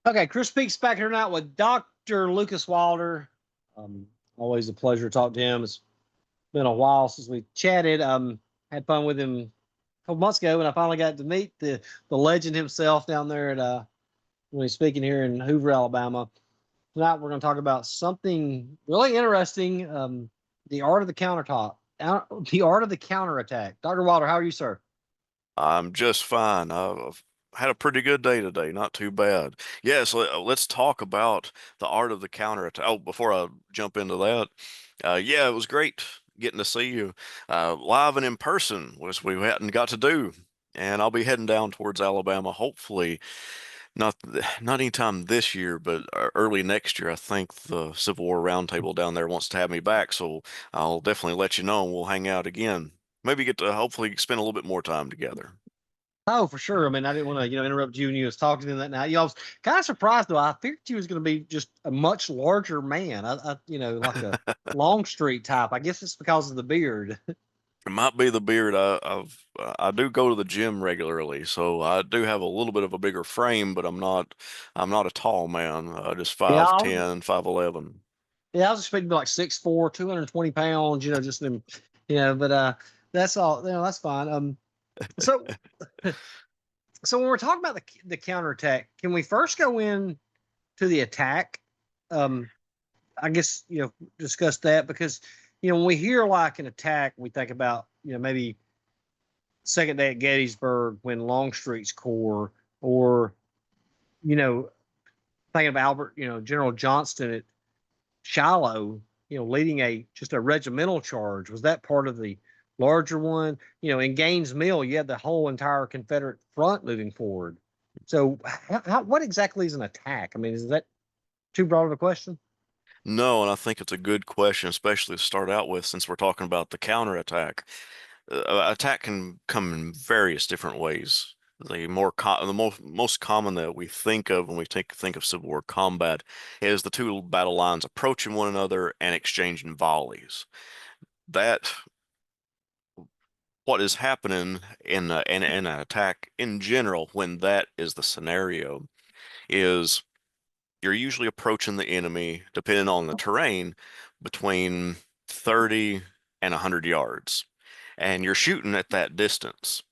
Okay, Chris Peaks back here now with Dr. Lucas Wilder. Um, Always a pleasure to talk to him. It's been a while since we chatted. Had fun with him a couple months ago, and I finally got to meet the legend himself down there at when he's speaking here in Hoover, Alabama. Tonight we're going to talk about something really interesting: the art of the countertop, the art of the counterattack. Dr. Wilder, how are you, sir? I'm just fine. I've had a pretty good day today, not too bad. Yes, let's talk about the art of the counterattack. Oh, before I jump into that, yeah, it was great getting to see you live and in person, which we hadn't got to do. And I'll be heading down towards Alabama, hopefully not anytime this year, but early next year. I think the Civil War Roundtable down there wants to have me back, so I'll definitely let you know and we'll hang out again. Maybe get to hopefully spend a little bit more time together. Oh, for sure. I mean, I didn't want to, interrupt you when you was talking to him that night. I was kind of surprised though. I figured you was going to be just a much larger man. Like a Longstreet type. I guess it's because of the beard. It might be the beard. I do go to the gym regularly, so I do have a little bit of a bigger frame, but I'm not a tall man. Just Yeah, 5'10", 5'11". I was expecting to be like 6'4", 220 pounds. Just in, but that's all. That's fine. So so when we're talking about the counterattack, can we first go in to the attack? Um, I guess discuss that because when we hear like an attack, we think about maybe second day at Gettysburg when Longstreet's corps, or you know thinking of Albert, General Johnston at Shiloh, leading a regimental charge. Was that part of the larger one? In Gaines Mill, you had the whole entire Confederate front moving forward. So, what exactly is an attack? I mean, is that too broad of a question? No, and I think it's a good question, especially to start out with, since we're talking about the counterattack. Attack can come in various different ways. The most common that we think of when we think of Civil War combat is the two battle lines approaching one another and exchanging volleys. That what is happening in an attack in general when that is the scenario is you're usually approaching the enemy, depending on the terrain, between 30 and 100 yards. And you're shooting at that distance.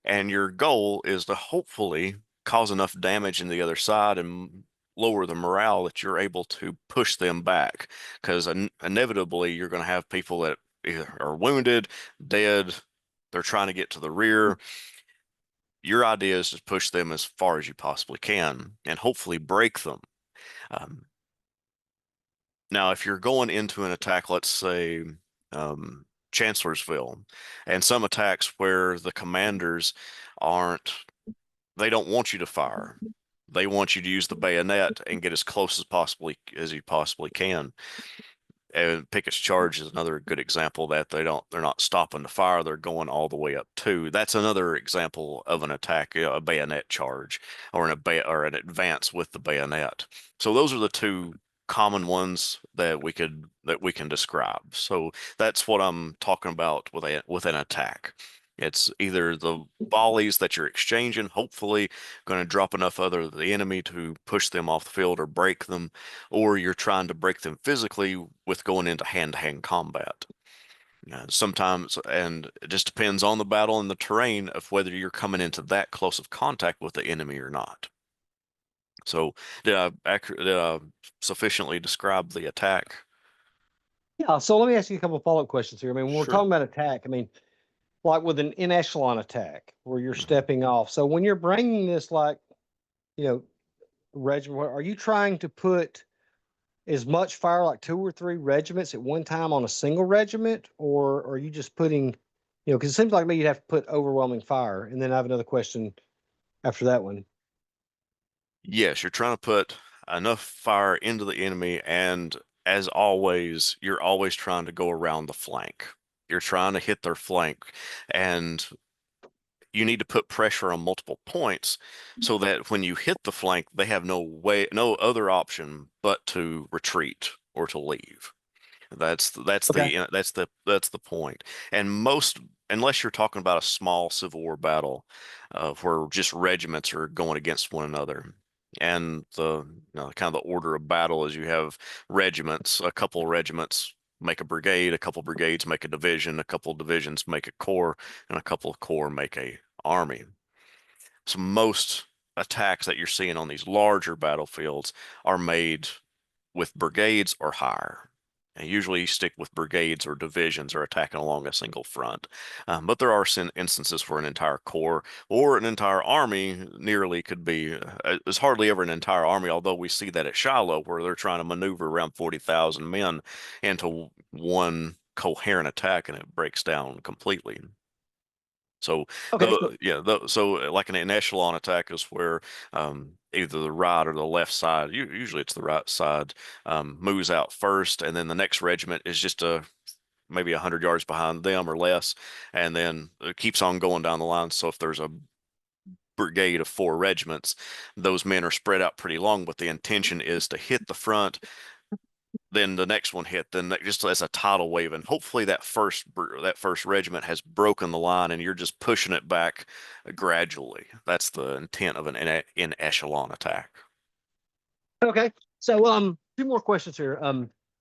And your goal is to hopefully cause enough damage in the other side and lower the morale that you're able to push them back. Because inevitably, you're going to have people that either are wounded, dead, they're trying to get to the rear. Your idea is to push them as far as you possibly can and hopefully break them. Um, Now, if you're going into an attack, let's say Chancellorsville, and some attacks where the commanders aren't, they don't want you to fire. They want you to use the bayonet and get as close as you possibly can. And Pickett's charge is another good example that they're not stopping to fire, they're going all the way up to. That's another example of an attack, a bayonet charge, or an advance with the bayonet. So those are the two common ones that we can describe. So that's what I'm talking about with an attack. It's either the volleys that you're exchanging, hopefully going to drop enough other the enemy to push them off the field or break them, or you're trying to break them physically with going into hand-to-hand combat. Sometimes, and it just depends on the battle and the terrain of whether you're coming into that close of contact with the enemy or not. So, did I sufficiently describe the attack? Yeah. So let me ask you a couple of follow-up questions here. I mean, when we're Sure. talking about attack, I mean, like with an in echelon attack where you're Mhm. stepping off. So when you're bringing this, like, you know, regiment, are you trying to put as much fire, like two or three regiments at one time on a single regiment, or are you just putting, because it seems like me you'd have to put overwhelming fire. And then I have another question after that one. Yes, you're trying to put enough fire into the enemy, and as always, you're always trying to go around the flank. You're trying to hit their flank, and you need to put pressure on multiple points so that when you hit the flank, they have no other option but to retreat or to leave. That's Okay. the point. And most unless you're talking about a small Civil War battle, where just regiments are going against one another. And kind of the order of battle is you have regiments, a couple regiments make a brigade, a couple brigades make a division, a couple divisions make a corps, and a couple of corps make a army. So most attacks that you're seeing on these larger battlefields are made with brigades or higher. And usually you stick with brigades or divisions or attacking along a single front. But there are instances where an entire corps or an entire army nearly could be, it's hardly ever an entire army, although we see that at Shiloh where they're trying to maneuver around 40,000 men into one coherent attack and it breaks down completely. So Okay, so like an echelon attack is where either the right or the left side, usually it's the right side, moves out first, and then the next regiment is just maybe 100 yards behind them or less, and then it keeps on going down the line. So if there's a brigade of 4 regiments, those men are spread out pretty long, but the intention is to hit the front, then the next one hit, then just as a tidal wave, and hopefully that first regiment has broken the line, and you're just pushing it back gradually. That's the intent of an in echelon attack. okay, so two more questions here.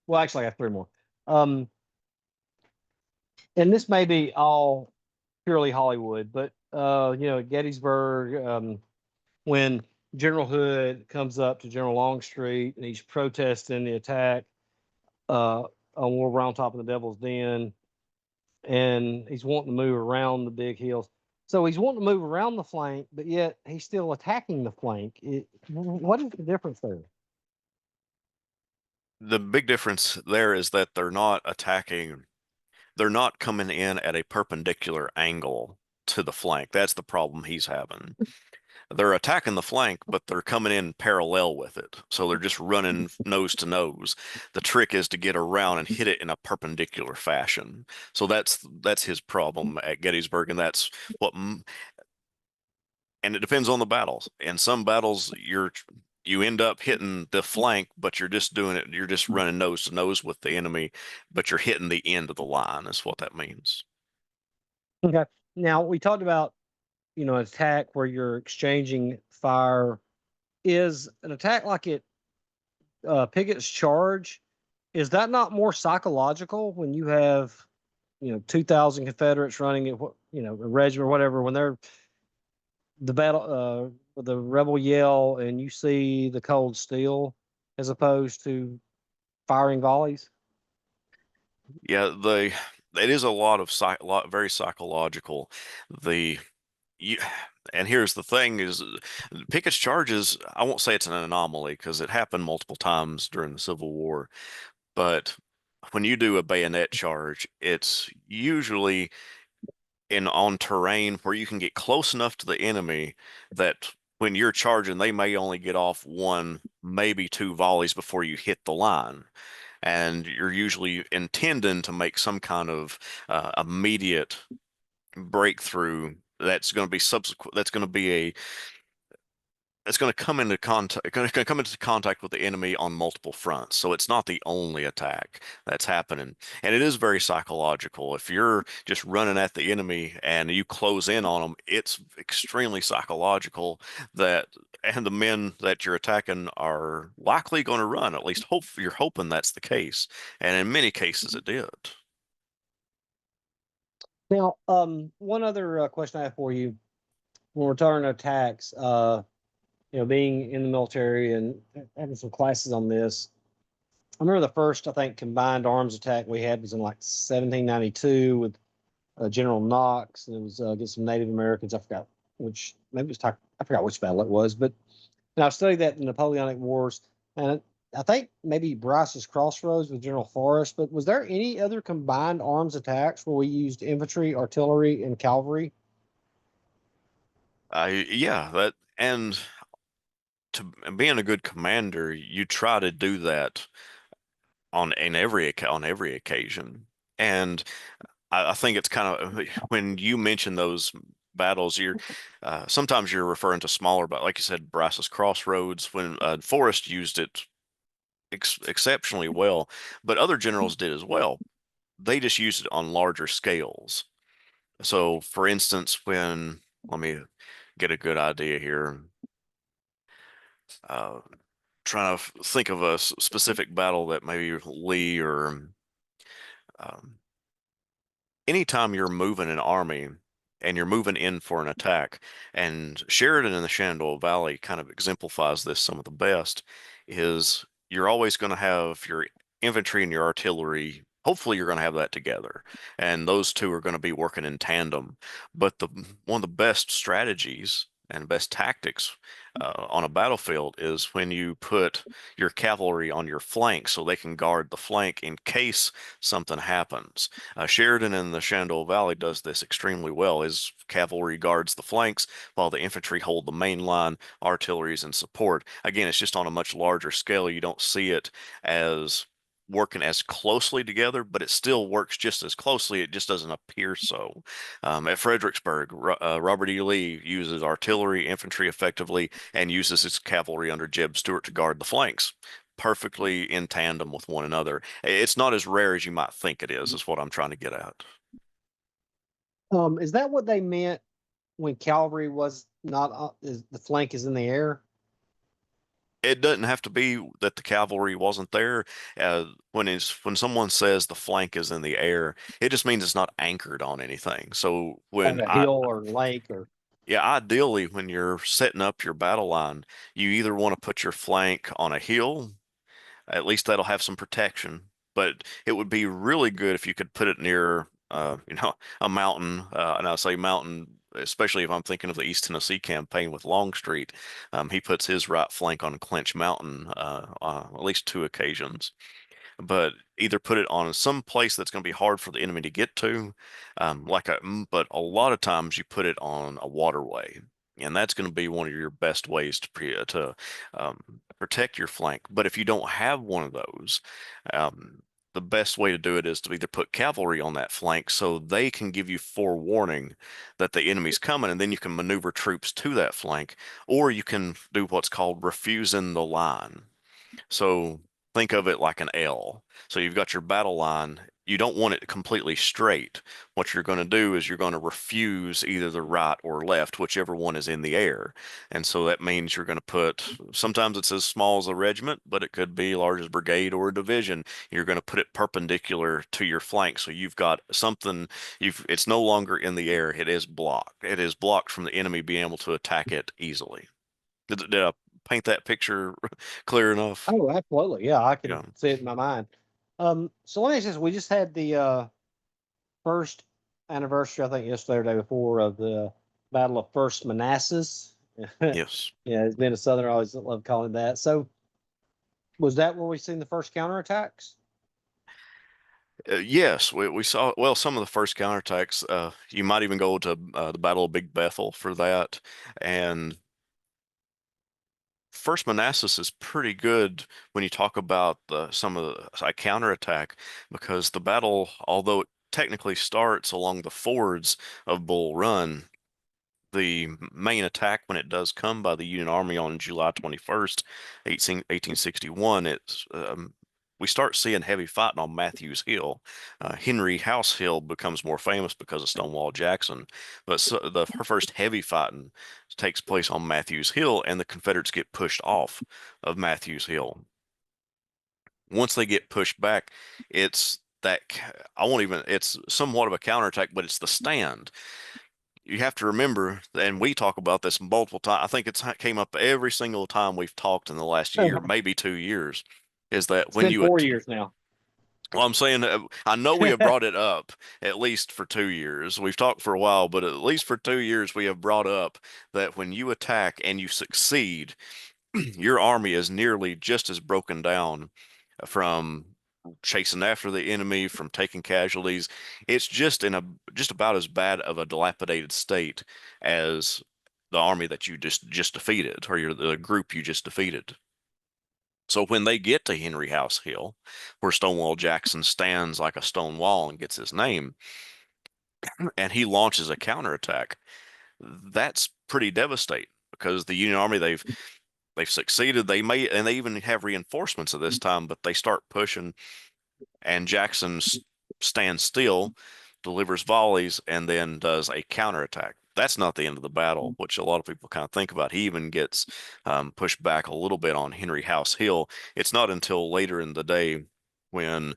Well, actually, I have three more. Um, and this may be all purely Hollywood, but at Gettysburg, when General Hood comes up to General Longstreet and he's protesting the attack on War Round Top of the Devil's Den, and he's wanting to move around the big hills. So he's wanting to move around the flank, but yet he's still attacking the flank. What is the difference there? The big difference there is that they're not coming in at a perpendicular angle to the flank. That's the problem he's having. They're attacking the flank, but they're coming in parallel with it. So they're just running nose to nose. The trick is to get around and hit it in a perpendicular fashion. So that's his problem at Gettysburg, and that's what. And it depends on the battles. In some battles, you end up hitting the flank, but you're just doing it. You're just running nose to nose with the enemy, but you're hitting the end of the line. Is what that means. Okay. Now we talked about an attack where you're exchanging fire. Is an attack like Pickett's charge? Is that not more psychological when you have 2,000 Confederates running at a regiment or whatever, when they're the battle the rebel yell and you see the cold steel as opposed to firing volleys? Yeah, it is a lot of very psychological. The you, and here's the thing: is Pickett's charges. I won't say it's an anomaly because it happened multiple times during the Civil War, but when you do a bayonet charge, it's usually on terrain where you can get close enough to the enemy that when you're charging, they may only get off one, maybe 2 volleys before you hit the line. And you're usually intending to make some kind of immediate breakthrough that's going to be subsequent, it's going to come into contact with the enemy on multiple fronts. So it's not the only attack that's happening, and it is very psychological. If you're just running at the enemy and you close in on them, it's extremely psychological that, and the men that you're attacking are likely going to run. At least you're hoping that's the case, and in many cases it did. Now, one other question I have for you: when we're talking attacks, being in the military and having some classes on this, I remember the first, I think, combined arms attack we had was in like 1792 with General Knox, and it was against some Native Americans. I forgot which, maybe it was, I forgot which battle it was, but I studied that in the Napoleonic Wars, and I think maybe Bryce's Crossroads with General Forrest. But was there any other combined arms attacks where we used infantry, artillery, and cavalry? Yeah, that and to being a good commander, you try to do that on every occasion. And I think it's kind of when you mention those battles, you're sometimes you're referring to smaller, but like you said, Bryce's Crossroads, when Forrest used it exceptionally well, but other generals did as well. They just used it on larger scales. So, for instance, let me get a good idea here. Uh, Trying to think of a specific battle that maybe Lee or um, anytime you're moving an army and you're moving in for an attack, and Sheridan in the Shenandoah Valley kind of exemplifies this some of the best, is you're always going to have your infantry and your artillery. Hopefully, you're going to have that together, and those two are going to be working in tandem. But the one of the best strategies and best tactics on a battlefield is when you put your cavalry on your flank so they can guard the flank in case something happens. Sheridan in the Shenandoah Valley does this extremely well. His cavalry guards the flanks while the infantry hold the main line, artillery is in support. Again, it's just on a much larger scale. You don't see it as working as closely together, but it still works just as closely. It just doesn't appear so. At Fredericksburg, Robert E. Lee uses artillery, infantry effectively, and uses his cavalry under Jeb Stuart to guard the flanks perfectly in tandem with one another. It's not as rare as you might think it is what I'm trying to get at. Is that what they meant when cavalry was not is the flank is in the air? It doesn't have to be that the cavalry wasn't there. When someone says the flank is in the air, it just means it's not anchored on anything. So Like a hill or lake or yeah, ideally when you're setting up your battle line, you either want to put your flank on a hill. At least that'll have some protection. But it would be really good if you could put it near, a mountain. And I say mountain, especially if I'm thinking of the East Tennessee campaign with Longstreet. He puts his right flank on Clinch Mountain at least two occasions, but either put it on some place that's going to be hard for the enemy to get to, but a lot of times you put it on a waterway, and that's going to be one of your best ways to protect your flank. But if you don't have one of those, um, the best way to do it is to either put cavalry on that flank so they can give you forewarning that the enemy's coming, and then you can maneuver troops to that flank, or you can do what's called refusing the line. So think of it like an L. So you've got your battle line. You don't want it completely straight. What you're going to do is you're going to refuse either the right or left, whichever one is in the air. And so that means you're going to put, sometimes it's as small as a regiment, but it could be large as brigade or a division. You're going to put it perpendicular to your flank. So you've got something, it's no longer in the air. It is blocked. It is blocked from the enemy being able to attack it easily. Did I paint that picture clear enough? oh, absolutely, yeah, I can Yeah. see it in my mind. So let me ask this: we just had the first anniversary, I think yesterday or the day before, of the Battle of First Manassas. Yeah, Yes. it's been a Southern. I always love calling it that. So was that where we seen the first counterattacks? Yes, we saw, well, some of the first counterattacks. You might even go to the Battle of Big Bethel for that. And First Manassas is pretty good when you talk about some of the counterattack, because the battle, although it technically starts along the fords of Bull Run, the main attack, when it does come by the Union Army on July 21st, 1861, we start seeing heavy fighting on Matthews Hill. Henry House Hill becomes more famous because of Stonewall Jackson, but the first heavy fighting takes place on Matthews Hill, and the Confederates get pushed off of Matthews Hill. Once they get pushed back, it's that I won't even, it's somewhat of a counterattack, but it's the stand. You have to remember, and we talk about this multiple times. I think it's came up every single time we've talked in the last year, maybe 2 years, is that It's when been you, 4 years now. well, I'm saying, I know we have brought it up at least for 2 years. We've talked for a while, but at least for 2 years, we have brought up that when you attack and you succeed, your army is nearly just as broken down from chasing after the enemy, from taking casualties. It's just about as bad of a dilapidated state as the army that you just defeated, or the group you just defeated. So when they get to Henry House Hill, where Stonewall Jackson stands like a stone wall and gets his name, and he launches a counterattack, that's pretty devastating because the Union Army, they've succeeded. And they even have reinforcements at this time, but they start pushing, and Jackson stands still, delivers volleys, and then does a counterattack. That's not the end of the battle, which a lot of people kind of think about. He even gets pushed back a little bit on Henry House Hill. It's not until later in the day when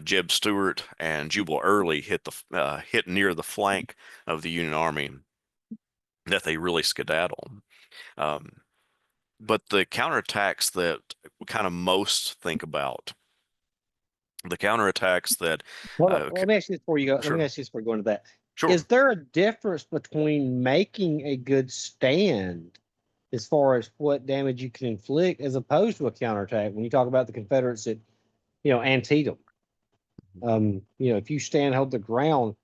Jeb Stuart and Jubal Early hit near the flank of the Union Army that they really skedaddle. Um, but the counterattacks that we kind of most think about, the counterattacks that, Well, uh, let me ask you this before you go. Let me sure, ask you this before you go into that. Is sure. there a difference between making a good stand as far as what damage you can inflict as opposed to a counterattack? When you talk about the Confederates at, Antietam, if you stand, hold the ground,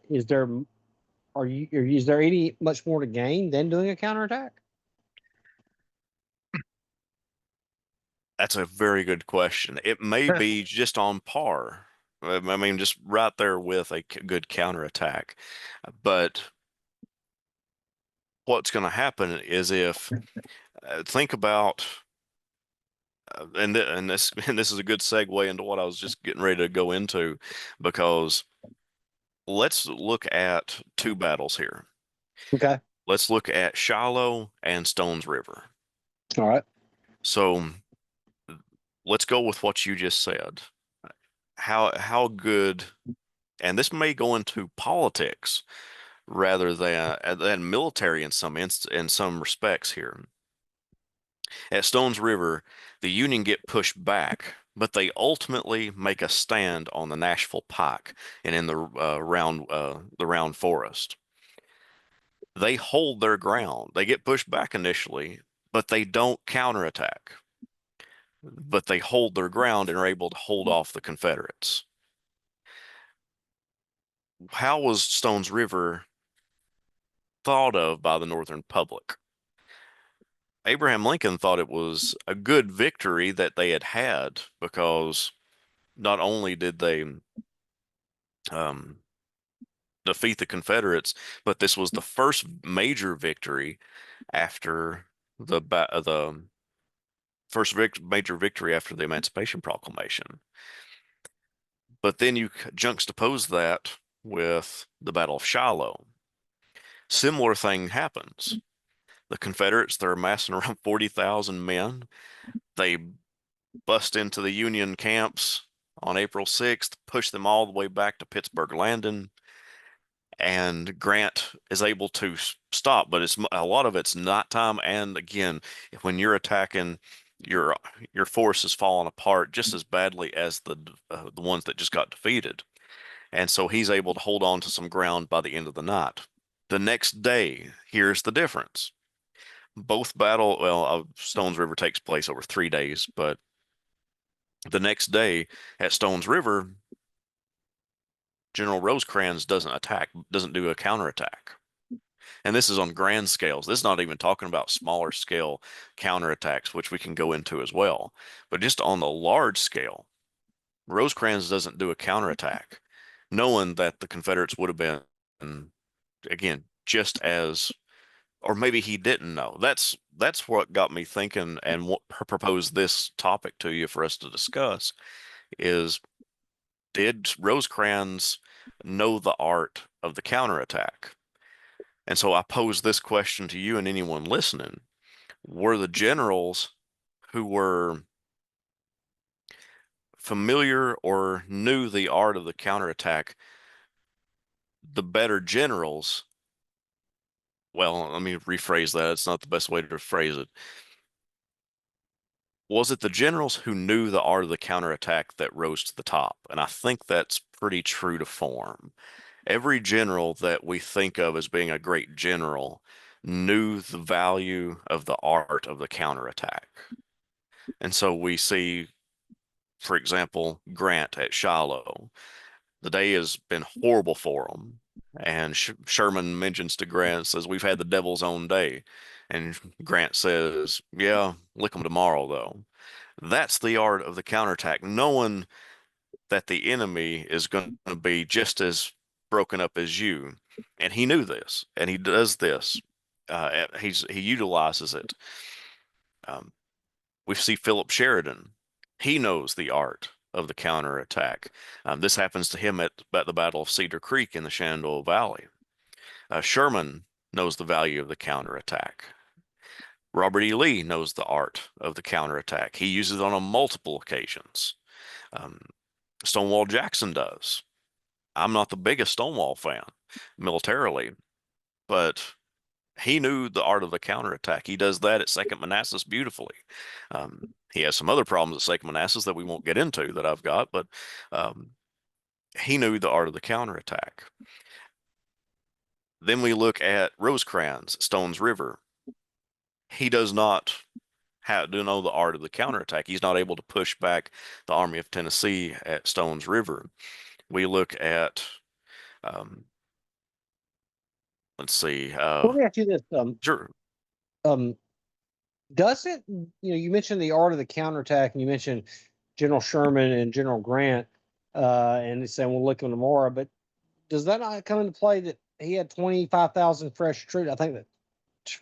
is there is there any much more to gain than doing a counterattack? That's a very good question. It may be just on par. I mean, just right there with a good counterattack. But what's going to happen is if think about and this and this is a good segue into what I was just getting ready to go into, because let's look at two battles here. Okay. Let's look at Shiloh and Stones River. All right. So let's go with what you just said. How good, and this may go into politics rather than military in some respects here. At Stones River, the Union get pushed back, but they ultimately make a stand on the Nashville Pike and in the Round Forest. They hold their ground. They get pushed back initially, but they don't counterattack. But they hold their ground and are able to hold off the Confederates. How was Stones River thought of by the Northern public? Abraham Lincoln thought it was a good victory that they had because not only did they um, defeat the Confederates, but this was the first major victory after the first major victory after the Emancipation Proclamation. But then you juxtapose that with the Battle of Shiloh. Similar thing happens. The Confederates, they're amassing around 40,000 men. They bust into the Union camps on April 6th, push them all the way back to Pittsburgh Landing, and Grant is able to stop. But it's a lot of it's nighttime, and again, when you're attacking, your your force is falling apart just as badly as the ones that just got defeated. And so he's able to hold on to some ground by the end of the night. The next day, here's the difference. Stones River takes place over 3 days, but the next day at Stones River, General Rosecrans doesn't do a counterattack. And this is on grand scales. This is not even talking about smaller scale counterattacks, which we can go into as well. But just on the large scale, Rosecrans doesn't do a counterattack, knowing that the Confederates would have been, again, just as, or maybe he didn't know. That's what got me thinking and what proposed this topic to you for us to discuss is, did Rosecrans know the art of the counterattack? And so I pose this question to you and anyone listening. Were the generals who were familiar or knew the art of the counterattack the better generals? Well, let me rephrase that. It's not the best way to phrase it. Was it the generals who knew the art of the counterattack that rose to the top? And I think that's pretty true to form. Every general that we think of as being a great general knew the value of the art of the counterattack. And so we see, for example, Grant at Shiloh. The day has been horrible for him. And Sherman mentions to Grant, says, "We've had the devil's own day." And Grant says, "Yeah, lick 'em tomorrow, though." That's the art of the counterattack, knowing that the enemy is going to be just as broken up as you. And he knew this, and he does this. He utilizes it. Um, we see Philip Sheridan. He knows the art of the counterattack. This happens to him at the Battle of Cedar Creek in the Shenandoah Valley. Sherman knows the value of the counterattack. Robert E. Lee knows the art of the counterattack. He uses it on multiple occasions. Um, Stonewall Jackson does. I'm not the biggest Stonewall fan militarily, but he knew the art of the counterattack. He does that at Second Manassas beautifully. He has some other problems at Second Manassas that we won't get into that I've got, but um, he knew the art of the counterattack. Then we look at Rosecrans, Stones River. He does not to know the art of the counterattack. He's not able to push back the Army of Tennessee at Stones River. We look at, let's see. Let me ask you this. Sure. Um, doesn't, you mentioned the art of the counterattack, and you mentioned General Sherman and General Grant, and they saying we'll look at them tomorrow, but does that not come into play that he had 25,000 fresh troops? I think that,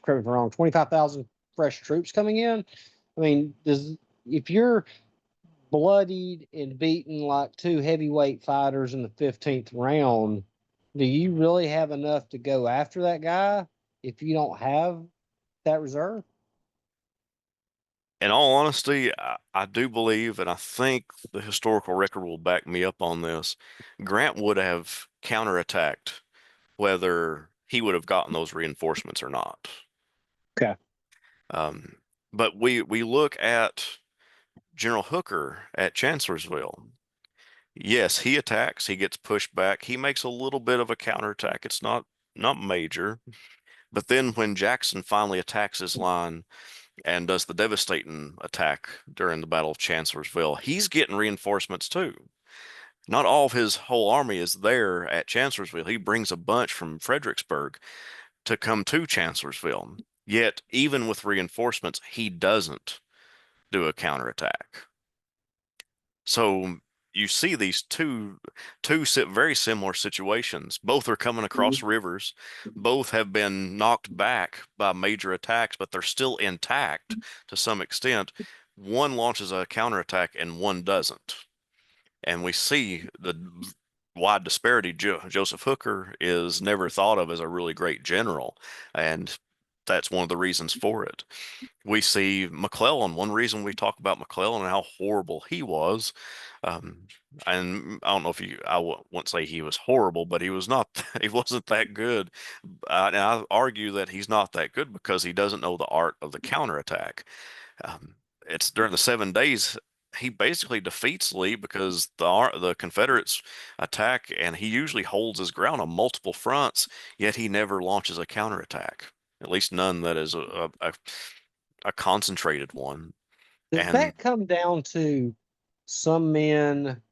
correct me if I'm wrong, 25,000 fresh troops coming in. I mean, if you're bloodied and beaten like two heavyweight fighters in the 15th round, do you really have enough to go after that guy if you don't have that reserve? In all honesty, I do believe, and I think the historical record will back me up on this, Grant would have counterattacked whether he would have gotten those reinforcements or not. Okay. But we look at General Hooker at Chancellorsville. Yes, he attacks, he gets pushed back, he makes a little bit of a counterattack. It's not major. But then when Jackson finally attacks his line and does the devastating attack during the Battle of Chancellorsville, he's getting reinforcements too. Not all of his whole army is there at Chancellorsville. He brings a bunch from Fredericksburg to come to Chancellorsville. Yet, even with reinforcements, he doesn't do a counterattack. So you see these two very similar situations. Both are coming across rivers. Both have been knocked back by major attacks, but they're still intact to some extent. One launches a counterattack and one doesn't. And we see the wide disparity. Joseph Hooker is never thought of as a really great general, and that's one of the reasons for it. We see McClellan. One reason we talk about McClellan and how horrible he was, um, and I don't know if I won't say he was horrible, but he was not, he wasn't that good. And I argue that he's not that good because he doesn't know the art of the counterattack. It's during the 7 days he basically defeats Lee because the Confederates attack, and he usually holds his ground on multiple fronts, yet he never launches a counterattack. At least none that is a concentrated one. Does And that come down to some men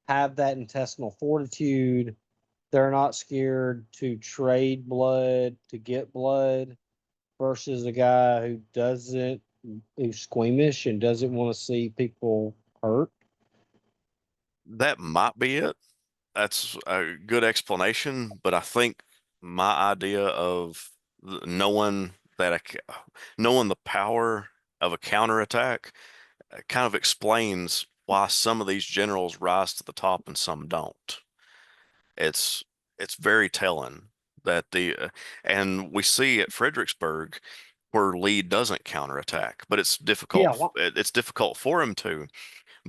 have that intestinal fortitude? They're not scared to trade blood to get blood versus a guy who doesn't, who's squeamish and doesn't want to see people hurt. that might be it. That's a good explanation, but I think my idea of knowing knowing the power of a counterattack kind of explains why some of these generals rise to the top and some don't. It's it's very telling that and we see at Fredericksburg where Lee doesn't counterattack, but Yeah, it's difficult for him to.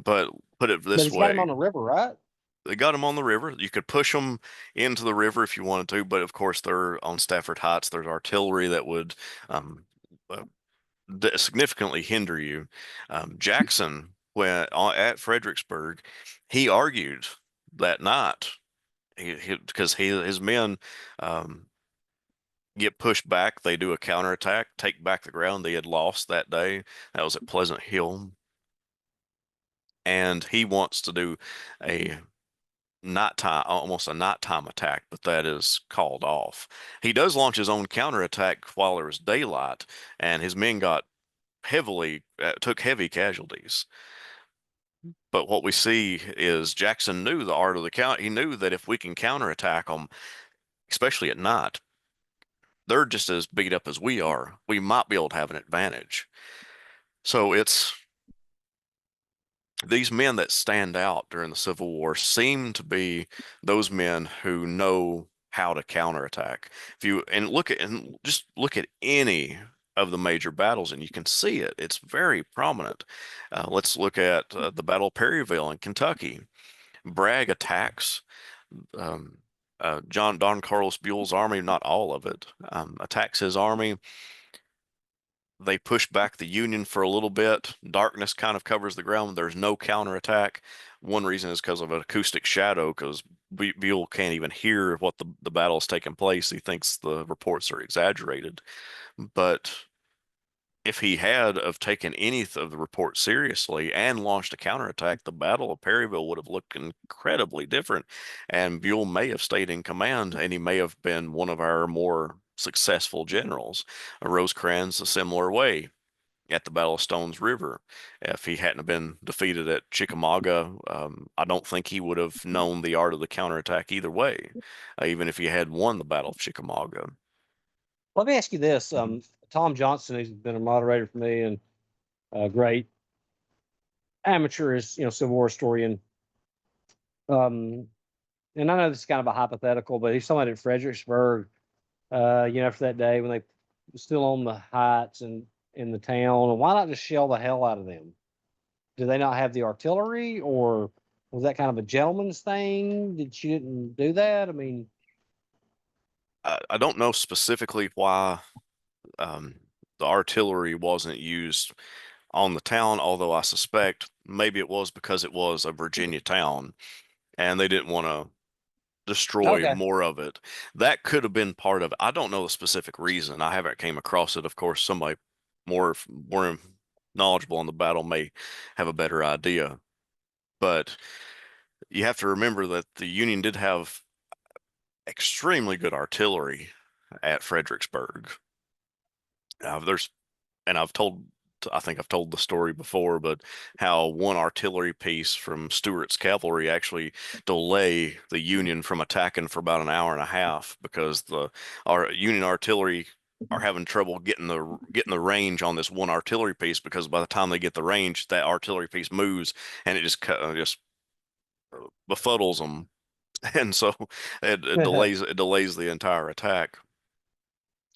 But put it but this he's got him way, on the river, right? they got him on the river. You could push them into the river if you wanted to, but of course they're on Stafford Heights. There's artillery that would um, uh, significantly hinder you. Jackson, when at Fredericksburg, he argued that night because his men um, get pushed back. They do a counterattack, take back the ground they had lost that day. That was at Pleasant Hill. And he wants to do a nighttime, almost a nighttime attack, but that is called off. He does launch his own counterattack while there was daylight, and his men took heavy casualties. But what we see is Jackson knew the art of the count. He knew that if we can counterattack them, especially at night, they're just as beat up as we are. We might be able to have an advantage. So these men that stand out during the Civil War seem to be those men who know how to counterattack. If you and just look at any of the major battles, and you can see it. It's very prominent. Let's look at the Battle of Perryville in Kentucky. Bragg attacks Don Carlos Buell's army, not all of it, attacks his army. They push back the Union for a little bit. Darkness kind of covers the ground. There's no counterattack. One reason is because of an acoustic shadow, because Buell can't even hear what the battle is taking place. He thinks the reports are exaggerated. But if he had have taken any of the reports seriously and launched a counterattack, the Battle of Perryville would have looked incredibly different, and Buell may have stayed in command, and he may have been one of our more successful generals. Rosecrans a similar way at the Battle of Stones River. If he hadn't been defeated at Chickamauga, I don't think he would have known the art of the counterattack either way, even if he had won the Battle of Chickamauga. Let me ask you this. Tom Johnson, who's been a moderator for me and a great amateur, is Civil War historian. And I know this is kind of a hypothetical, but he's talking about at Fredericksburg. After that day when they were still on the heights and in the town, and why not just shell the hell out of them? Do they not have the artillery, or was that kind of a gentleman's thing? Did you didn't do that? I mean, I don't know specifically why the artillery wasn't used on the town, although I suspect maybe it was because it was a Virginia town and they didn't want to destroy okay, more of it. That could have been part of it. I don't know the specific reason. I haven't came across it. Of course, somebody more knowledgeable on the battle may have a better idea. But you have to remember that the Union did have extremely good artillery at Fredericksburg. There's and I think I've told the story before, but how one artillery piece from Stuart's cavalry actually delay the Union from attacking for about an hour and a half because our Union artillery are having trouble getting the range on this one artillery piece, because by the time they get the range, that artillery piece moves and it just befuddles them, and so it delays the entire attack.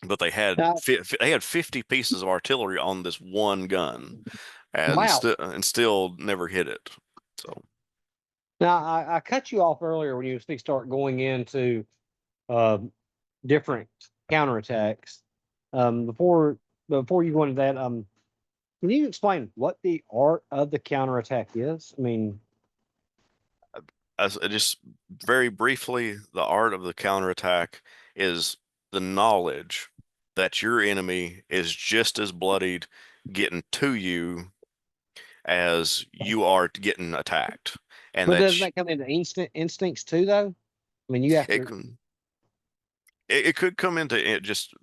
But now, they had 50 pieces of artillery on this one gun, and wow. still never hit it. So Now I cut you off earlier when you start going into uh, different counterattacks. Before you go into that, can you explain what the art of the counterattack is? I mean, as just very briefly, the art of the counterattack is the knowledge that your enemy is just as bloodied getting to you as you are getting attacked, and but doesn't that come into instincts too, though? I mean, you have it to. can it could come into just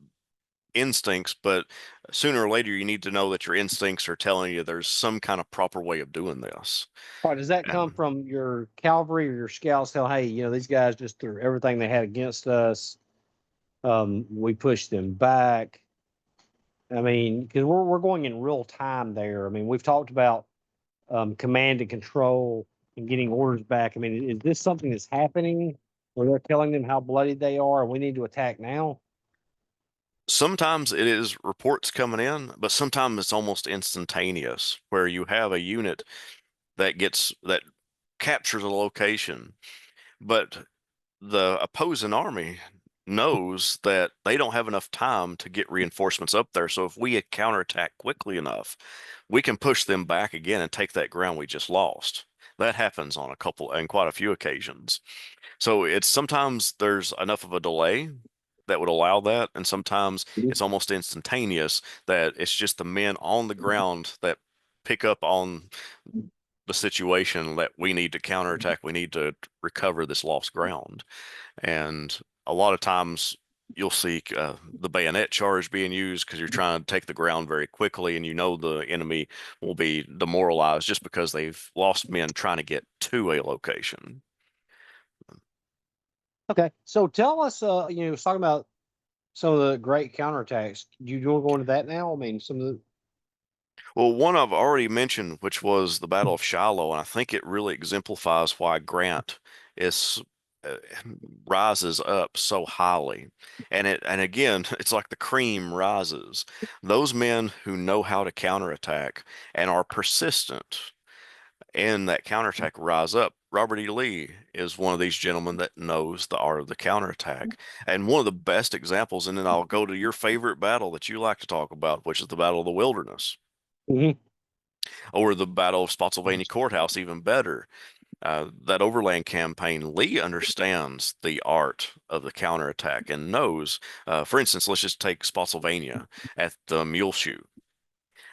instincts, but sooner or later you need to know that your instincts are telling you there's some kind of proper way of doing this. Or does that come And from your cavalry or your scouts? Tell, hey, these guys just threw everything they had against us. We pushed them back. I mean, because we're going in real time there. I mean, we've talked about command and control and getting orders back. I mean, is this something that's happening where they're telling them how bloody they are and we need to attack now? sometimes it is reports coming in, but sometimes it's almost instantaneous where you have a unit that captures a location, but the opposing army knows that they don't have enough time to get reinforcements up there. So if we counterattack quickly enough, we can push them back again and take that ground we just lost. That happens on quite a few occasions. So it's sometimes there's enough of a delay that would allow that, and sometimes it's almost instantaneous that it's just the men on the ground that pick up on the situation that we need to counterattack. We need to recover this lost ground. And a lot of times you'll see the bayonet charge being used because you're trying to take the ground very quickly, and the enemy will be demoralized just because they've lost men trying to get to a location. Okay, so tell us. Talking about some of the great counterattacks. Do you want to go into that now? I mean, some of the. Well, one I've already mentioned, which was the Battle of Shiloh, and I think it really exemplifies why Grant is uh, rises up so highly. And again, it's like the cream rises. Those men who know how to counterattack and are persistent in that counterattack rise up. Robert E. Lee is one of these gentlemen that knows the art of the counterattack. And one of the best examples, and then I'll go to your favorite battle that you like to talk about, which is the Battle of the Wilderness Hmm. or the Battle of Spotsylvania Courthouse, even better. That overland campaign, Lee understands the art of the counterattack and knows, for instance, let's just take Spotsylvania at the Muleshoe.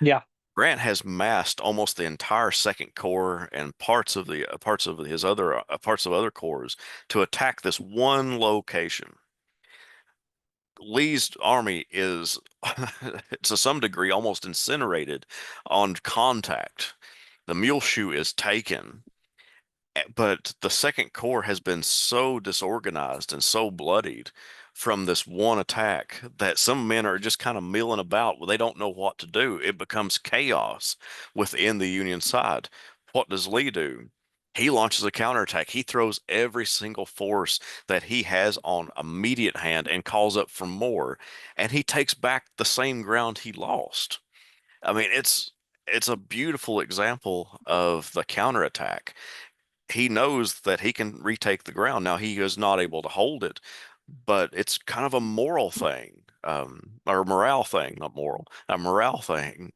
Yeah. Grant has massed almost the entire Second Corps and parts of his other parts of other corps to attack this one location. Lee's army is, to some degree, almost incinerated on contact. The Muleshoe is taken. But the Second Corps has been so disorganized and so bloodied from this one attack that some men are just kind of milling about. They don't know what to do. It becomes chaos within the Union side. What does Lee do? He launches a counterattack. He throws every single force that he has on immediate hand and calls up for more. And he takes back the same ground he lost. I mean, it's a beautiful example of the counterattack. He knows that he can retake the ground. Now he is not able to hold it, but it's kind of a moral thing, or a morale thing, not moral, a morale thing.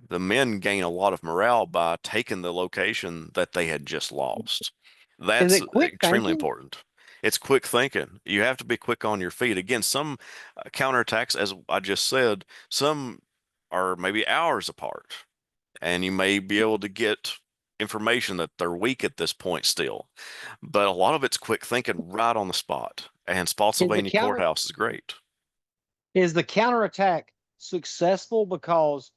The men gain a lot of morale by taking the location that they had just lost. Is That's it quick extremely thinking? important. It's quick thinking. You have to be quick on your feet. Again, some counterattacks, as I just said, some are maybe hours apart and you may be able to get information that they're weak at this point still. But a lot of it's quick thinking right on the spot. And Is the Spotsylvania counter Courthouse is great. is the counterattack successful because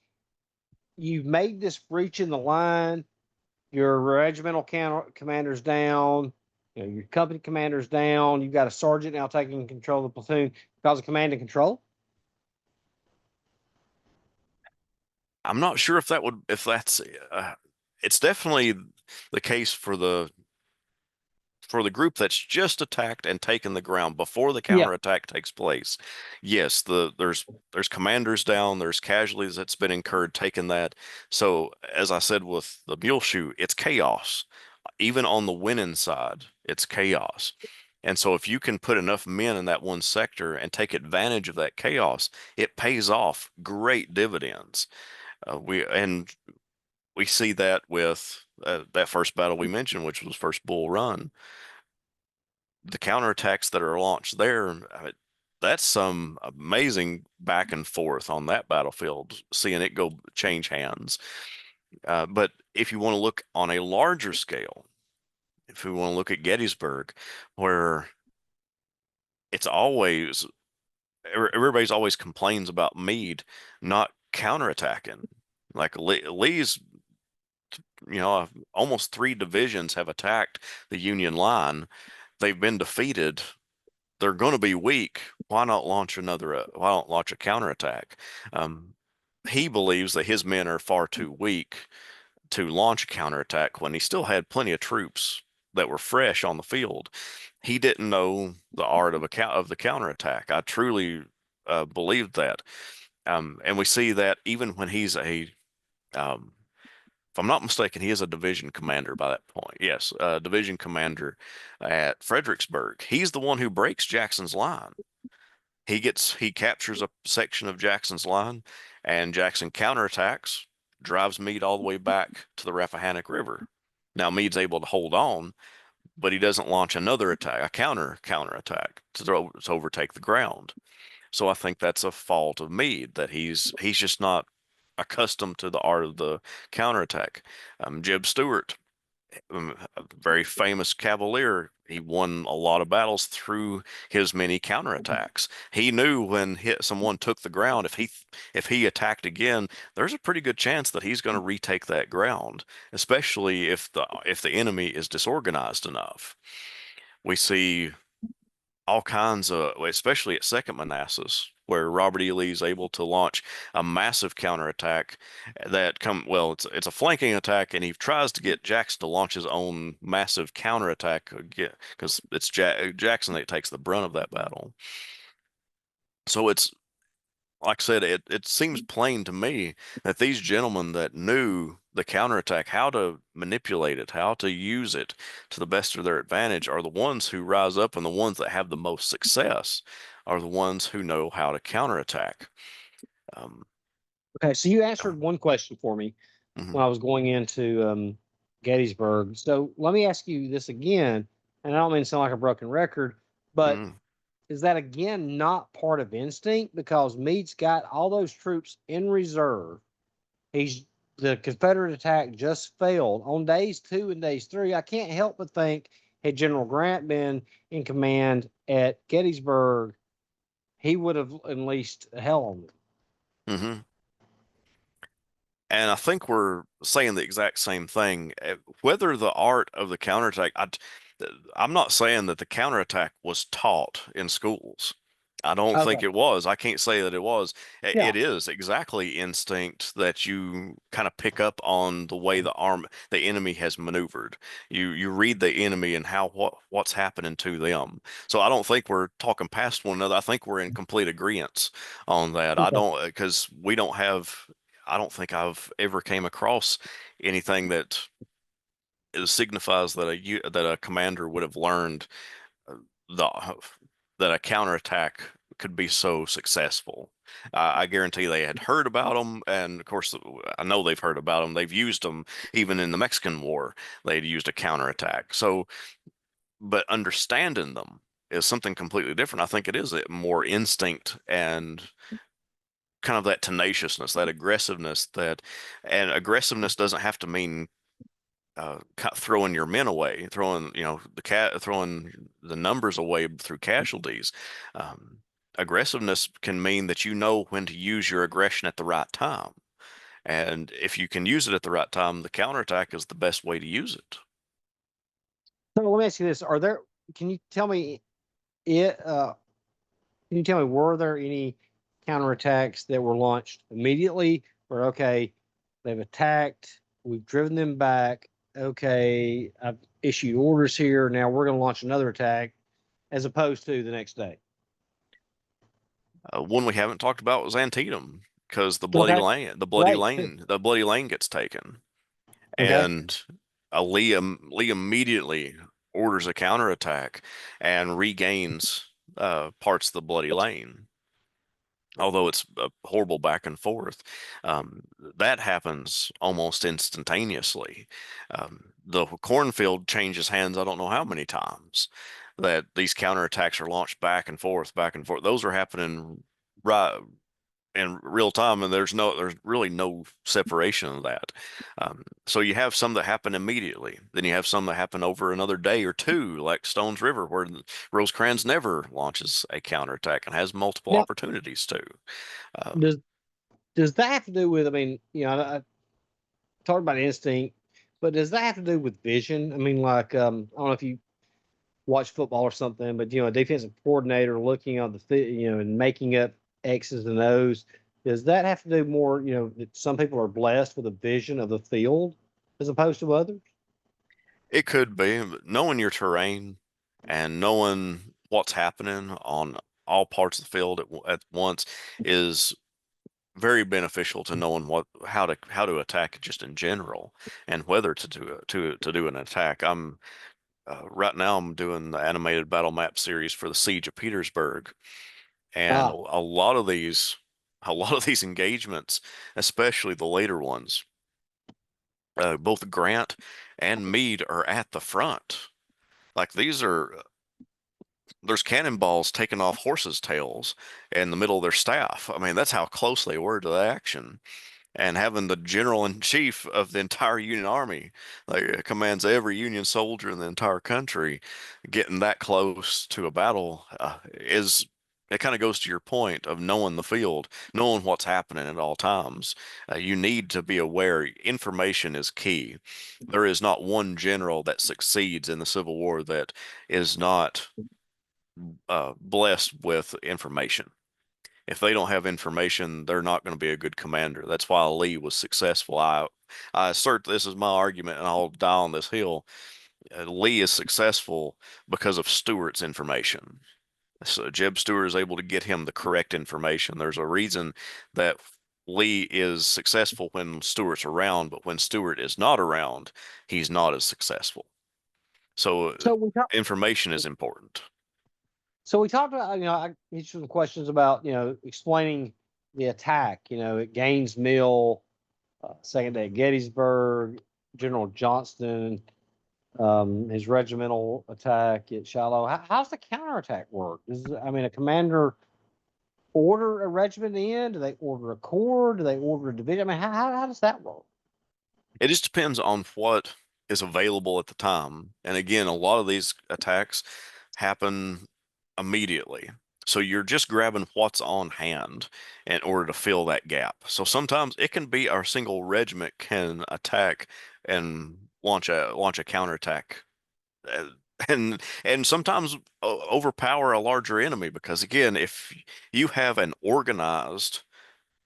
you've made this breach in the line, your regimental commander's down, your company commander's down, you've got a sergeant now taking control of the platoon because of command and control? I'm not sure if if that's, it's definitely the case for the group that's just attacked and taken the ground before the Yeah. counterattack takes place. Yes, there's commanders down, there's casualties that's been incurred taking that. So as I said with the Muleshoe, it's chaos. Even on the winning side, it's chaos. And so if you can put enough men in that one sector and take advantage of that chaos, it pays off great dividends. We see that with that first battle we mentioned, which was First Bull Run. The counterattacks that are launched there, that's some amazing back and forth on that battlefield, seeing it go change hands. But if you want to look on a larger scale, if we want to look at Gettysburg, where it's always everybody's always complains about Meade not counterattacking. Like Lee's, almost three divisions have attacked the Union line. They've been defeated. They're going to be weak. Why not launch why not launch a counterattack? Um, he believes that his men are far too weak to launch a counterattack when he still had plenty of troops that were fresh on the field. He didn't know the art of of the counterattack. I truly believed that. And we see that even when um, if I'm not mistaken, he is a division commander by that point. Yes, division commander at Fredericksburg. He's the one who breaks Jackson's line. He captures a section of Jackson's line, and Jackson counterattacks, drives Meade all the way back to the Rappahannock River. Now Meade's able to hold on, but he doesn't launch another attack, a counterattack to overtake the ground. So I think that's a fault of Meade that he's just not accustomed to the art of the counterattack. Jeb Stuart, a very famous cavalier. He won a lot of battles through his many counterattacks. He knew when someone took the ground, if he attacked again, there's a pretty good chance that he's going to retake that ground, especially if the enemy is disorganized enough. We see all kinds of, especially at Second Manassas, where Robert E. Lee is able to launch a massive counterattack well, it's a flanking attack, and he tries to get Jackson to launch his own massive counterattack because it's Jackson that takes the brunt of that battle. So it's like I said, it seems plain to me that these gentlemen that knew the counterattack, how to manipulate it, how to use it to the best of their advantage, are the ones who rise up, and the ones that have the most success are the ones who know how to counterattack. Um, Okay, so you answered one question for me mhm, when I was going into Gettysburg. So let me ask you this again, and I don't mean to sound like a broken record, but mhm, is that again not part of instinct? Because Meade's got all those troops in reserve. He's the Confederate attack just failed on days 2 and days 3. I can't help but think had General Grant been in command at Gettysburg, he would have unleashed hell on them. mhm. And I think we're saying the exact same thing. Whether the art of the counterattack, I'm not saying that the counterattack was taught in schools. I don't think Okay. it was. I can't say that it was. Yeah. It is exactly instinct that you kind of pick up on the way the enemy has maneuvered. You read the enemy and what's happening to them. So I don't think we're talking past one another. I think we're in complete agreement on that. I Okay. don't because we don't have. I don't think I've ever came across anything that signifies that a commander would have learned uh, the that a counterattack could be so successful. I guarantee they had heard about them, and of course, I know they've heard about them. They've used them even in the Mexican War. They'd used a counterattack. So, but understanding them is something completely different. I think it is a more instinct and kind of that tenaciousness, that aggressiveness and aggressiveness doesn't have to mean throwing your men away, throwing the numbers away through casualties. Um, Aggressiveness can mean that you know when to use your aggression at the right time. And if you can use it at the right time, the counterattack is the best way to use it. So let me ask you this: Are there? Can you tell me it? Can you tell me were there any counterattacks that were launched immediately? Where okay, they've attacked, we've driven them back. Okay, I've issued orders here. Now we're going to launch another attack, as opposed to the next day. One we haven't talked about was Antietam because Okay, right. the bloody lane gets taken. Okay. And Lee immediately orders a counterattack and regains parts of the Bloody Lane. Although it's a horrible back and forth, that happens almost instantaneously. The cornfield changes hands, I don't know how many times, that these counterattacks are launched back and forth, back and forth. Those are happening right in real time, and there's really no separation of that. So you have some that happen immediately, then you have some that happen over another day or two, like Stones River, where Rosecrans never launches a counterattack and has multiple Now, opportunities to. Um, does does that have to do with? I mean, I talked about instinct, but does that have to do with vision? I mean, like, I don't know if you watch football or something, but a defensive coordinator looking on and making up X's and O's. Does that have to do more? That some people are blessed with a vision of the field as opposed to others. it could be, but knowing your terrain and knowing what's happening on all parts of the field at once is very beneficial to knowing how to attack it just in general and whether to do an attack. Right now I'm doing the animated battle map series for the Siege of Petersburg, and Ah, a lot of these engagements, especially the later ones, both Grant and Meade are at the front. Like there's cannonballs taking off horses' tails in the middle of their staff. I mean, that's how close they were to the action. And having the general in chief of the entire Union Army, like commands every Union soldier in the entire country, getting that close to a battle is it kind of goes to your point of knowing the field, knowing what's happening at all times. You need to be aware. Information is key. There is not one general that succeeds in the Civil War that is not blessed with information. If they don't have information, they're not going to be a good commander. That's why Lee was successful. I assert this is my argument, and I'll die on this hill. Lee is successful because of Stuart's information. So Jeb Stuart is able to get him the correct information. There's a reason that Lee is successful when Stuart's around, but when Stuart is not around, he's not as successful. So So we talked. information is important. So we talked about, I answered some questions about, explaining the attack, at Gaines Mill, second day at Gettysburg, General Johnston, his regimental attack at Shiloh. How's the counterattack work? A commander order a regiment in? Do they order a corps? Do they order a division? How does that work? It just depends on what is available at the time. And again, a lot of these attacks happen immediately. So you're just grabbing what's on hand in order to fill that gap. So sometimes it can be our single regiment can attack and launch a counterattack, uh, and sometimes overpower a larger enemy because again, if you have an organized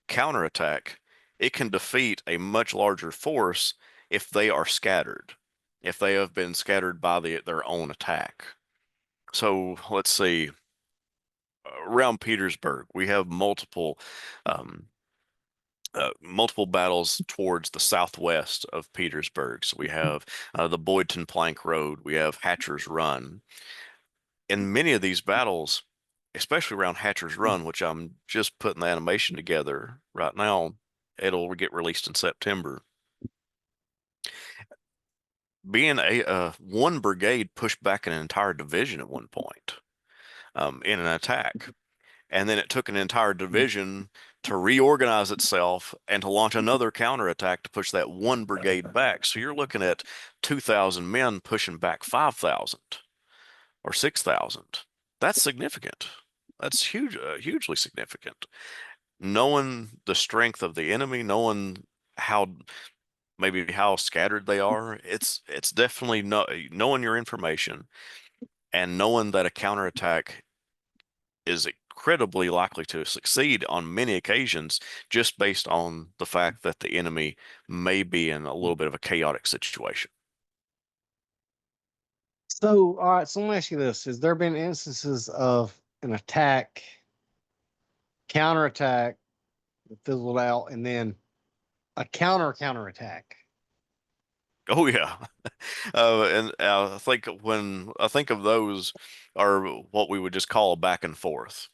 counterattack, it can defeat a much larger force if they are scattered, if they have been scattered by their own attack. So let's see, around Petersburg, we have um, multiple battles towards the southwest of Petersburg. So we have the Boydton Plank Road, we have Hatcher's Run. In many of these battles, especially around Hatcher's Run, which I'm just putting the animation together right now, it'll get released in September. Being a one brigade pushed back an entire division at one point in an attack. And then it took an entire division to reorganize itself and to launch another counterattack to push that one brigade back. So you're looking at 2,000 men pushing back 5,000 or 6,000. That's significant. That's huge, hugely significant. Knowing the strength of the enemy, knowing how maybe how scattered they are, it's definitely knowing your information and knowing that a counterattack is incredibly likely to succeed on many occasions just based on the fact that the enemy may be in a little bit of a chaotic situation. So, all right. So let me ask you this: has there been instances of an attack, counterattack that fizzled out, and then a counterattack? Oh yeah, and I think of those are what we would just call a back and forth.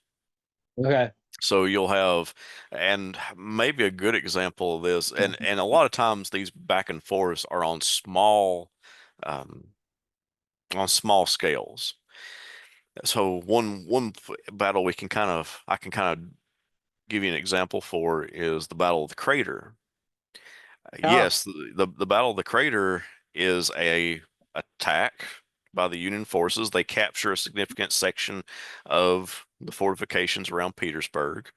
Okay. So you'll have, and maybe a good example of this, and a lot of times these back and forths are um, on small scales. So one battle I can kind of give you an example for is the Battle of the Crater. Ah, Yes, the Battle of the Crater is a attack by the Union forces. They capture a significant section of the fortifications around Petersburg.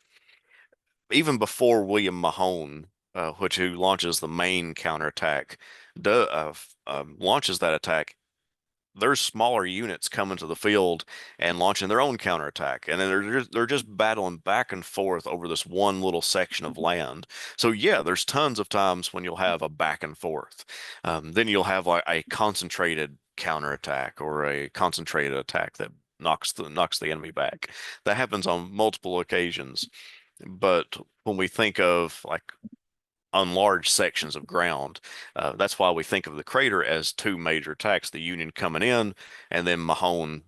Even before William Mahone, who launches the main counterattack, launches that attack, there's smaller units coming to the field and launching their own counterattack, and then they're just battling back and forth over this one little section of land. So yeah, there's tons of times when you'll have a back and forth. Then you'll have like a concentrated counterattack or a concentrated attack that knocks the enemy back. That happens on multiple occasions. But when we think of like on large sections of ground. That's why we think of the crater as two major attacks, the Union coming in and then Mahone,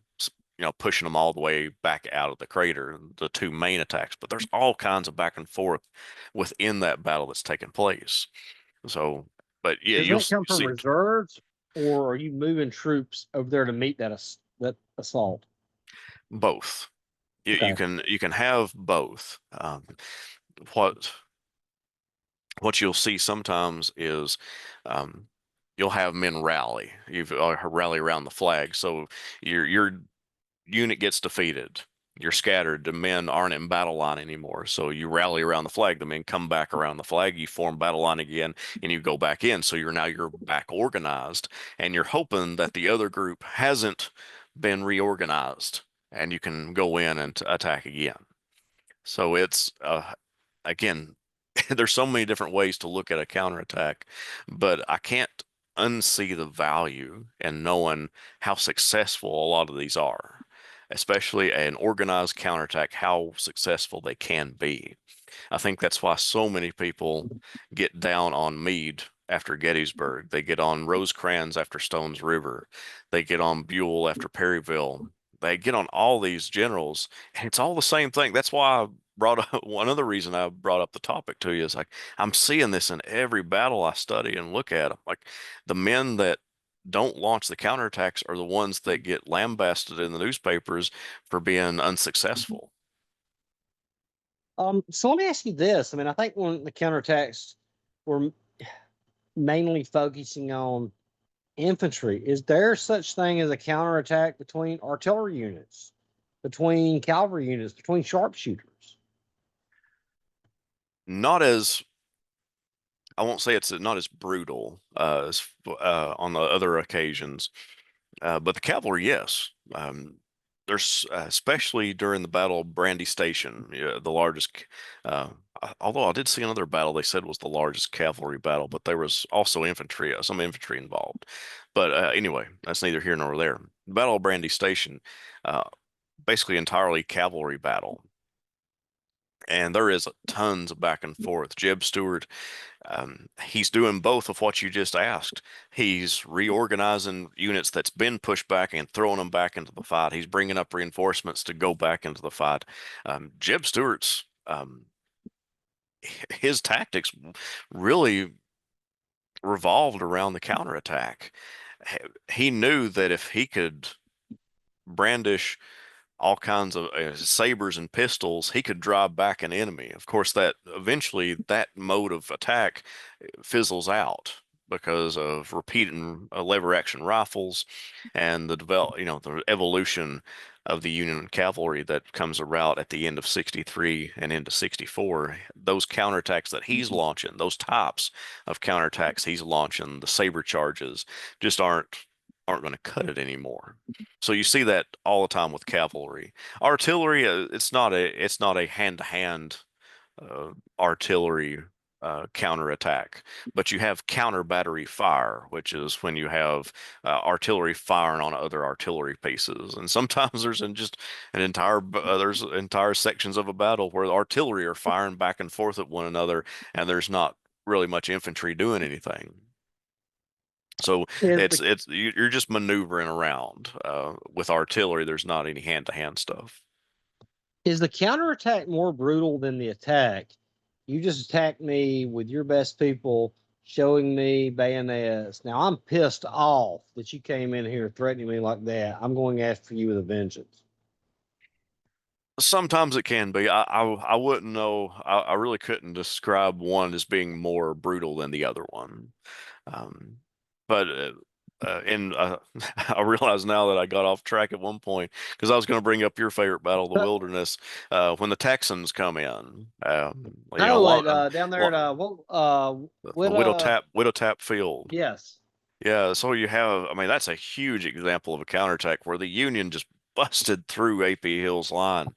pushing them all the way back out of the crater, the two main attacks. But there's all kinds of back and forth within that battle that's taking place. So, but yeah, does you'll that come from see reserves, or are you moving troops over there to meet that assault? both. You Okay. can have both. What what you'll see sometimes is um, you'll have men rally. Rally around the flag. So your unit gets defeated. You're scattered. The men aren't in battle line anymore. So you rally around the flag. The men come back around the flag. You form battle line again, and you go back in. So you're back organized, and you're hoping that the other group hasn't been reorganized and you can go in and attack again. So it's again, there's so many different ways to look at a counterattack, but I can't unsee the value in knowing how successful a lot of these are, especially an organized counterattack, how successful they can be. I think that's why so many people get down on Meade after Gettysburg. They get on Rosecrans after Stones River. They get on Buell after Perryville. They get on all these generals, and it's all the same thing. That's why I brought up one other reason I brought up the topic to you is like I'm seeing this in every battle I study and look at them. Like the men that don't launch the counterattacks are the ones that get lambasted in the newspapers for being unsuccessful. So let me ask you this. I mean, I think when the counterattacks were mainly focusing on infantry, is there such thing as a counterattack between artillery units, between cavalry units, between sharpshooters? Not as I won't say it's not as brutal as on the other occasions, but the cavalry, yes. There's especially during the Battle of Brandy Station, yeah, the largest. Uh, although I did see another battle they said was the largest cavalry battle, but there was also infantry, some infantry involved. But anyway, that's neither here nor there. Battle of Brandy Station, uh, basically entirely cavalry battle. And there is tons of back and forth. Jeb Stuart he's doing both of what you just asked. He's reorganizing units that's been pushed back and throwing them back into the fight. He's bringing up reinforcements to go back into the fight. Jeb Stuart's his tactics really revolved around the counterattack. He knew that if he could brandish all kinds of sabers and pistols, he could drive back an enemy. Of course, that eventually that mode of attack fizzles out because of repeating lever action rifles and the evolution of the Union cavalry that comes about at the end of 63 and into 64. Those counterattacks that he's launching, those types of counterattacks he's launching, the saber charges, just aren't going to cut it anymore. So you see that all the time with cavalry. Artillery, it's not a hand-to-hand artillery counterattack, but you have counter battery fire, which is when you have artillery firing on other artillery pieces. And sometimes just there's entire sections of a battle where the artillery are firing back and forth at one another, and there's not really much infantry doing anything. So Is you're just maneuvering around. With artillery, there's not any hand-to-hand stuff. the counterattack more brutal than the attack? You just attacked me with your best people, showing me bayonets. Now I'm pissed off that you came in here threatening me like that. I'm going after you with a vengeance. Sometimes it can be. I wouldn't know. I really couldn't describe one as being more brutal than the other one. Um, but and I realize now that I got off track at one point because I was going to bring up your favorite battle, the Wilderness, when the Texans come in. A Oh, wait, lot, down there lot at the Widow Tap Field. yes. Yeah, so you have, I mean, that's a huge example of a counterattack where the Union just busted through AP Hill's line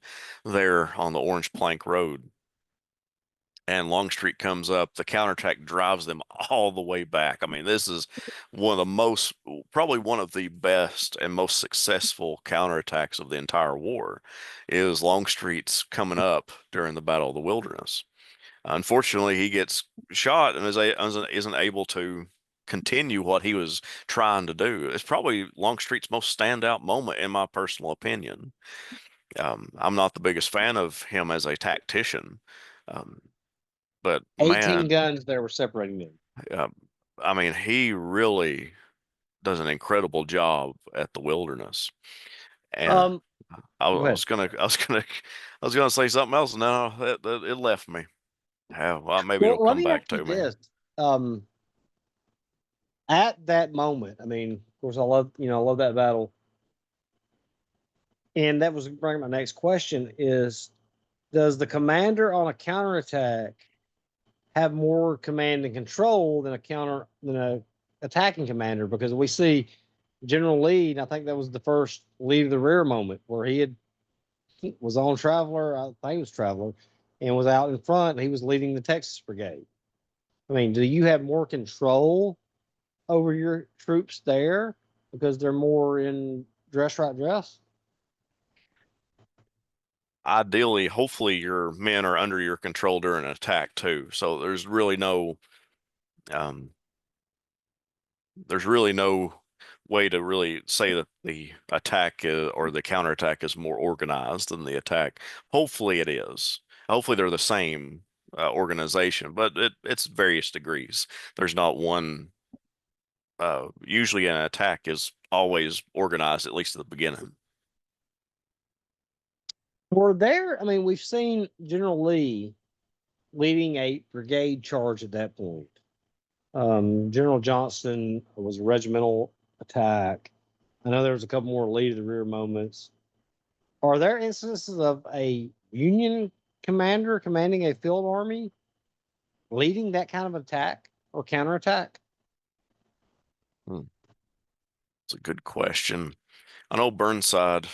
there on the Orange Plank Road. And Longstreet comes up, the counterattack drives them all the way back. I mean, this is probably one of the best and most successful counterattacks of the entire war, is Longstreet's coming up during the Battle of the Wilderness. Unfortunately, he gets shot and isn't able to continue what he was trying to do. It's probably Longstreet's most standout moment, in my personal opinion. I'm not the biggest fan of him as a tactician, um, but 18 man, guns there were separating them. uh, I mean, he really does an incredible job at the Wilderness. And Um, Go ahead. I was gonna say something else. No, it left me. Yeah, well, maybe it'll Well, let come me ask back you to me. this. Um, at that moment, I mean, of course, I love that battle. And that was bringing my next question is, does the commander on a counterattack have more command and control than a attacking commander? Because we see General Lee, and I think that was the first lead of the rear moment where he had was on Traveler. I think he was Traveler, and was out in front. He was leading the Texas Brigade. I mean, do you have more control over your troops there because they're more in dress right dress? Ideally, hopefully your men are under your control during an attack too. So um, there's really no way to really say that the attack or the counterattack is more organized than the attack. Hopefully it is. Hopefully they're the same organization, but it's various degrees. There's not one. Usually an attack is always organized, at least at the beginning. Were there? I mean, we've seen General Lee leading a brigade charge at that point. General Johnston was a regimental attack. I know there was a couple more lead of the rear moments. Are there instances of a Union commander commanding a field army leading that kind of attack or counterattack? It's a good question. I know Burnside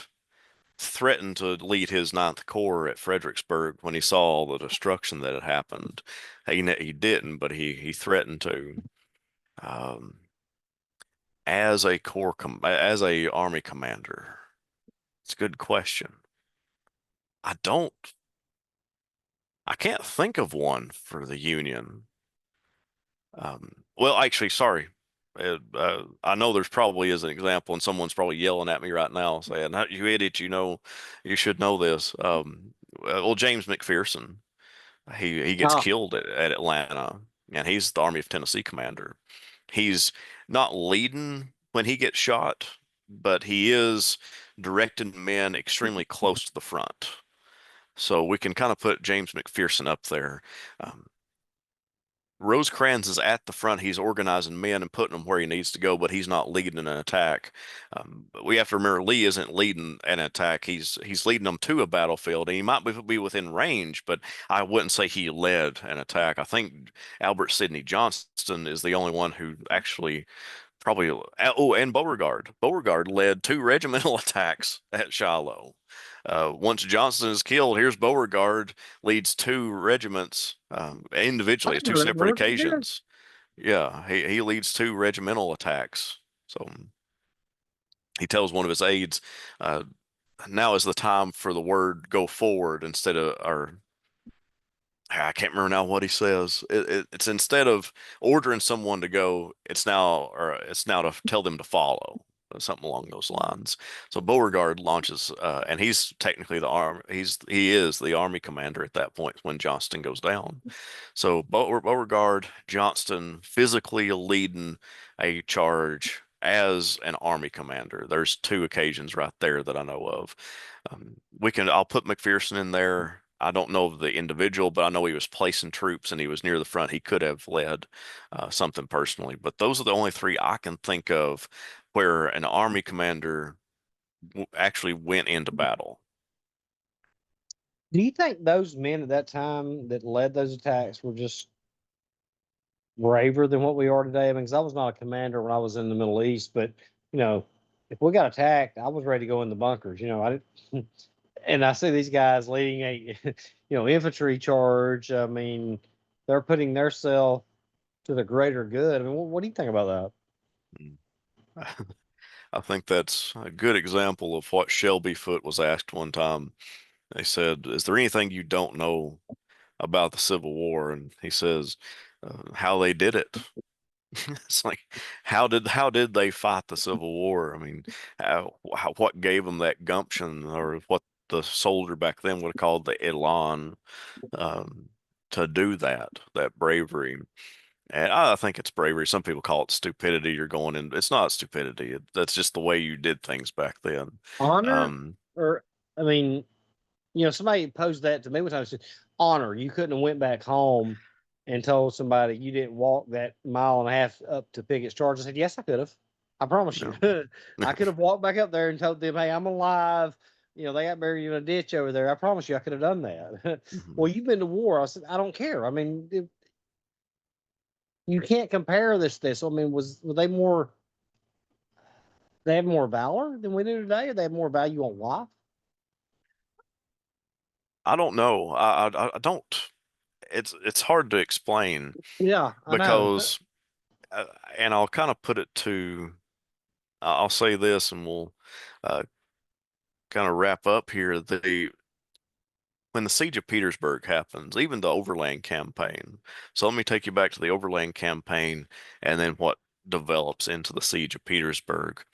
threatened to lead his Ninth Corps at Fredericksburg when he saw all the destruction that had happened. He didn't, but he threatened to. Um, as a army commander, it's a good question. I don't, I can't think of one for the Union. Well, actually, sorry. I know there's probably is an example, and someone's probably yelling at me right now saying, "You idiot! You know, you should know this." Well, James McPherson, he gets Oh, killed at Atlanta, and he's the Army of Tennessee commander. He's not leading when he gets shot, but he is directing men extremely close to the front. So we can kind of put James McPherson up there. Um, Rosecrans is at the front. He's organizing men and putting them where he needs to go, but he's not leading an attack. But we have to remember Lee isn't leading an attack. He's leading them to a battlefield, and he might be within range, but I wouldn't say he led an attack. I think Albert Sidney Johnston is the only one who actually probably. Oh, and Beauregard. Beauregard led two regimental attacks at Shiloh. Once Johnston is killed, here's Beauregard leads two regiments I individually as didn't two know that. separate Where's there? occasions. Yeah, he leads two regimental attacks. So he tells one of his aides, uh, "Now is the time for the word go forward," instead of or I can't remember now what he says. It's instead of ordering someone to go, it's now to tell them to follow, something along those lines. So Beauregard launches, and he's technically he is the army commander at that point when Johnston goes down. So Beauregard, Johnston physically leading a charge as an army commander. There's two occasions right there that I know of. I'll put McPherson in there. I don't know the individual, but I know he was placing troops and he was near the front. He could have led something personally, but those are the only three I can think of where an army commander actually went into battle. Do you think those men at that time that led those attacks were just braver than what we are today? I mean, because I was not a commander when I was in the Middle East, but you know, if we got attacked, I was ready to go in the bunkers. You know, I didn't, and I see these guys leading a, infantry charge. I mean, they're putting their self to the greater good. I mean, what do you think about I think that's a good example of what Shelby Foote was asked one time. They said, "Is there anything you don't know about the Civil War?" And he says, "How they did it." It's like, how did they fight the Civil War? I mean, what gave them that gumption, or what the soldier back then would have called the elan, um, to do that bravery? And I think it's bravery. Some people call it stupidity. You're going in. It's not stupidity. That's just the way you did things back then. honor? Um, Or, I mean, somebody posed that to me one time. Said, honor. You couldn't have went back home and told somebody you didn't walk that mile and a half up to Pickett's charge. I said, yes, I could have. I promise you. no. I could have walked back up there and told them, hey, I'm alive. They got buried in a ditch over there. I promise you, I could have done that. Mhm. Well, you've been to war. I said, I don't care. I mean, you can't compare this. I mean, were they more? They have more valor than we do today, or they have more value on life? I don't know. I don't. It's hard to explain Yeah, I know. because, uh, and I'll kind of put it to. I'll say this, and we'll uh, kind of wrap up here. The When the siege of Petersburg happens, even the overland campaign. So let me take you back to the overland campaign, and then what develops into the siege of Petersburg.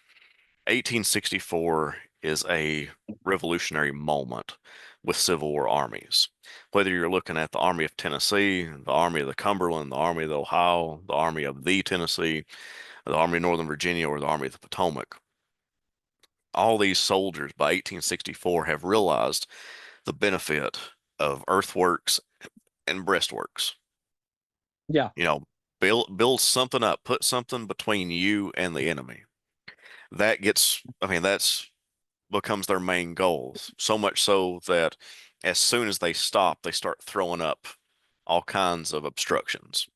1864 is a revolutionary moment with Civil War armies. Whether you're looking at the Army of Tennessee, the Army of the Cumberland, the Army of the Ohio, the Army of the Tennessee, the Army of Northern Virginia, or the Army of the Potomac, all these soldiers by 1864 have realized the benefit of earthworks and breastworks. Yeah, You know, build something up, put something between you and the enemy. That gets, I mean, that's becomes their main goals. So much so that as soon as they stop, they start throwing up all kinds of obstructions.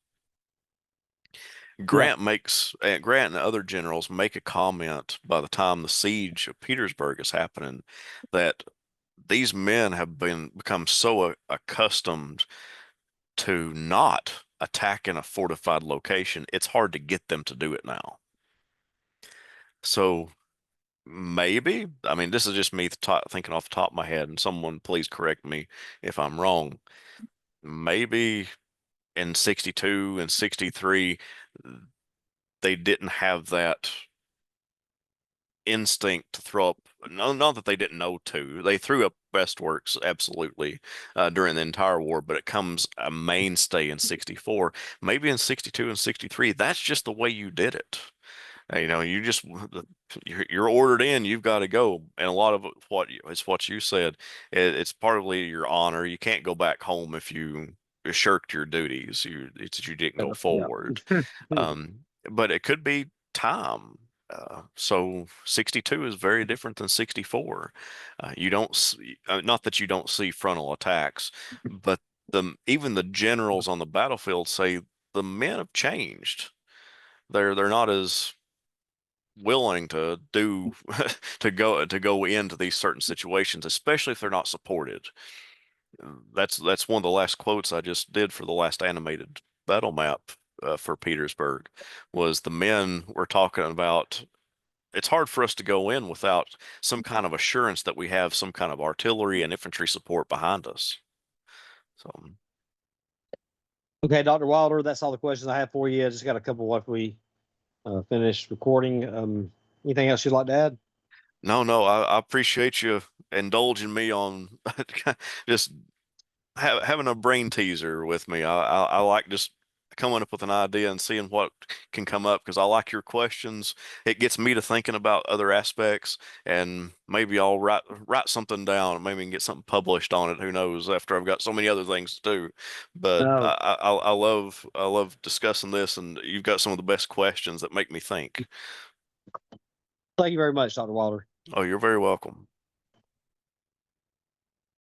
yeah, Grant and other generals make a comment by the time the siege of Petersburg is happening that these men have become so accustomed to not attacking a fortified location, it's hard to get them to do it now. So maybe, I mean, this is just me thinking off the top of my head, and someone please correct me if I'm wrong. Maybe in 62 and 63, they didn't have that instinct to throw up. No, not that they didn't know to. They threw up breastworks absolutely during the entire war, but it comes a mainstay in 64. Maybe in 62 and 63, that's just the way you did it. You know, you're ordered in, you've got to go. And a lot of it's what you said. It's partly your honor. You can't go back home if you shirked your duties. You didn't go yeah. forward. Um, but it could be time. So 62 is very different than 64. You don't see, not that you don't see frontal attacks, but even the generals on the battlefield say the men have changed. They're not as willing to do to go into these certain situations, especially if they're not supported. That's one of the last quotes I just did for the last animated battle map for Petersburg, was the men were talking about. It's hard for us to go in without some kind of assurance that we have some kind of artillery and infantry support behind us. So, Okay, Dr. Wilder, that's all the questions I have for you. I just got a couple if we finish recording. Anything else you'd like to add? no, no, I appreciate you indulging me on just having a brain teaser with me. I like just coming up with an idea and seeing what can come up because I like your questions. It gets me to thinking about other aspects, and maybe I'll write something down and maybe we can get something published on it. Who knows? After I've got so many other things to do, but No. I love discussing this, and you've got some of the best questions that make me think. Thank you very much, Dr. Wilder. Oh, you're very welcome.